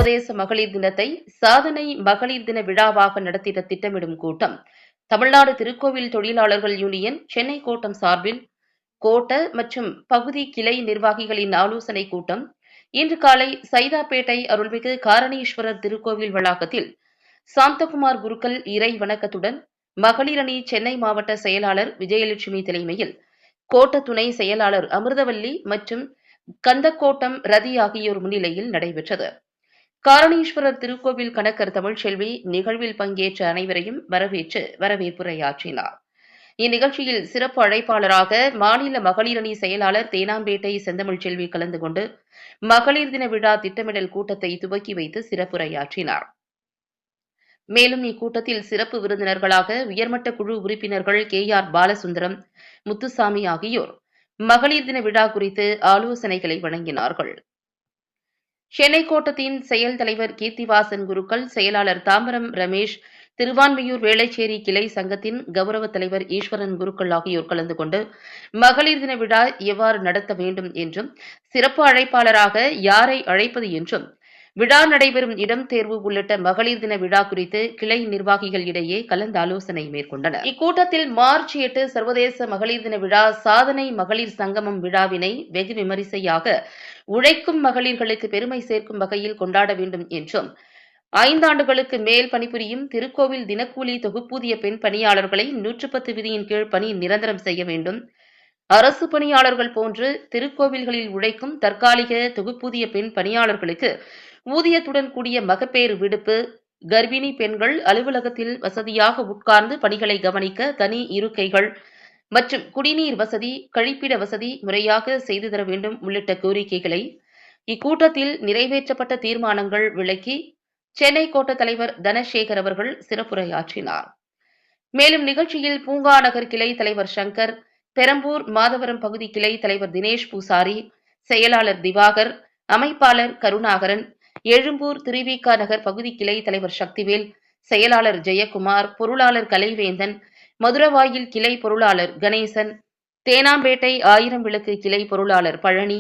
சர்வதேச மகளிர் தினத்தை சாதனை மகளிர் தின விழாவாக நடத்திட திட்டமிடும் கூட்டம் தமிழ்நாடு திருக்கோவில் தொழிலாளர்கள் யூனியன் சென்னை கோட்டம் சார்பில் கோட்ட மற்றும் பகுதி கிளை நிர்வாகிகளின் ஆலோசனைக் கூட்டம் இன்று காலை சைதாப்பேட்டை அருள்மிகு காரணீஸ்வரர் திருக்கோவில் வளாகத்தில் சாந்தகுமார் குருக்கள் இறை வணக்கத்துடன் மகளிர் அணி சென்னை மாவட்ட செயலாளர் விஜயலட்சுமி தலைமையில் கோட்ட துணை செயலாளர் அமிர்தவல்லி மற்றும் கந்தக்கோட்டம் ரதி ஆகியோர் முன்னிலையில் நடைபெற்றது. காரணீஸ்வரர் திருக்கோவில் கணக்கர் தமிழ்ச்செல்வி நிகழ்வில் பங்கேற்ற அனைவரையும் வரவேற்று வரவேற்புரையாற்றினார். இந்நிகழ்ச்சியில் சிறப்பு அழைப்பாளராக மாநில மகளிர் அணி செயலாளர் தேனாம்பேட்டை செந்தமிழ்ச்செல்வி கலந்து கொண்டு மகளிர் தின விழா திட்டமிடல் கூட்டத்தை துவக்கி வைத்து சிறப்புரையாற்றினார். மேலும் இக்கூட்டத்தில் சிறப்பு விருந்தினர்களாக உயர்மட்ட குழு உறுப்பினர்கள் KR பாலசுந்தரம், முத்துசாமி ஆகியோர் மகளிர் தின விழா குறித்து ஆலோசனைகளை வழங்கினார்கள். சென்னை கோட்டத்தின் செயல் தலைவர் கீர்த்திவாசன் குருக்கள், செயலாளர் தாம்பரம் ரமேஷ், திருவான்மியூர் வேளச்சேரி கிளை சங்கத்தின் கௌரவ தலைவர் ஈஸ்வரன் குருக்கள் ஆகியோர் கலந்து கொண்டு மகளிர் தின விழா எவ்வாறு நடத்த வேண்டும் என்றும், சிறப்பு அழைப்பாளராக யாரை அழைப்பது என்றும், விழா நடைபெறும் இடம் தேர்வு உள்ளிட்ட மகளிர் தின விழா குறித்து கிளை நிர்வாகிகள் இடையே கலந்தாலோசனை மேற்கொண்டனர். இக்கூட்டத்தில் மார்ச் 8 சர்வதேச மகளிர் தின விழா சாதனை மகளிர் சங்கமம் விழாவினை வெகு விமரிசையாக உழைக்கும் மகளிர்களுக்கு பெருமை சேர்க்கும் வகையில் கொண்டாட வேண்டும் என்றும், 5 ஆண்டுகளுக்கு மேல் பணிபுரியும் திருக்கோவில் தினக்கூலி தொகுப்பூதிய பெண் பணியாளர்களை 110 விதியின் கீழ் பணி நிரந்தரம் செய்ய வேண்டும், அரசு பணியாளர்கள் போன்று திருக்கோவில்களில் உழைக்கும் தற்காலிக தொகுப்பூதிய பெண் பணியாளர்களுக்கு ஊதியத்துடன் கூடிய மகப்பேறு விடுப்பு, கர்ப்பிணி பெண்கள் அலுவலகத்தில் வசதியாக உட்கார்ந்து பணிகளை கவனிக்க தனி இருக்கைகள் மற்றும் குடிநீர் வசதி, கழிப்பிட வசதி முறையாக செய்து தர வேண்டும் உள்ளிட்ட கோரிக்கைகளை இக்கூட்டத்தில் நிறைவேற்றப்பட்ட தீர்மானங்கள் விளக்கி சென்னை கோட்ட தலைவர் தனசேகர் அவர்கள் சிறப்புரையாற்றினார். மேலும் நிகழ்ச்சியில் பூங்கா நகர் கிளை தலைவர் சங்கர், பெரம்பூர் மாதவரம் பகுதி கிளை தலைவர் தினேஷ் பூசாரி, செயலாளர் திவாகர், அமைப்பாளர் கருணாகரன், எழும்பூர் திருவிக நகர் பகுதி கிளை தலைவர் சக்திவேல், செயலாளர் ஜெயக்குமார், பொருளாளர் கலைவேந்தன், மதுரவாயில் கிளை பொருளாளர் கணேசன், தேனாம்பேட்டை 1000 விளக்கு கிளை பொருளாளர் பழனி,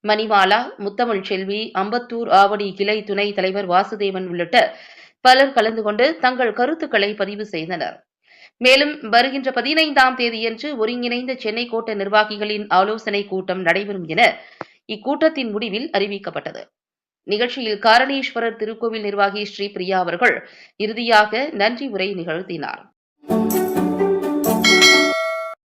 மணிமாலா, முத்தமிழ் செல்வி, அம்பத்தூர் ஆவடி கிளை துணை தலைவர் வாசுதேவன் உள்ளிட்ட பலர் கலந்து கொண்டு தங்கள் கருத்துக்களை பதிவு செய்தனர். மேலும் வருகின்ற 15ஆம் தேதியன்று ஒருங்கிணைந்த சென்னை கோட்ட நிர்வாகிகளின் ஆலோசனைக் கூட்டம் நடைபெறும் என இக்கூட்டத்தின் முடிவில் அறிவிக்கப்பட்டது. நிகழ்ச்சியில் காரணீஸ்வரர் திருக்கோவில் நிர்வாகி ஸ்ரீபிரியா அவர்கள் இறுதியாக நன்றி உரை நிகழ்த்தினார்.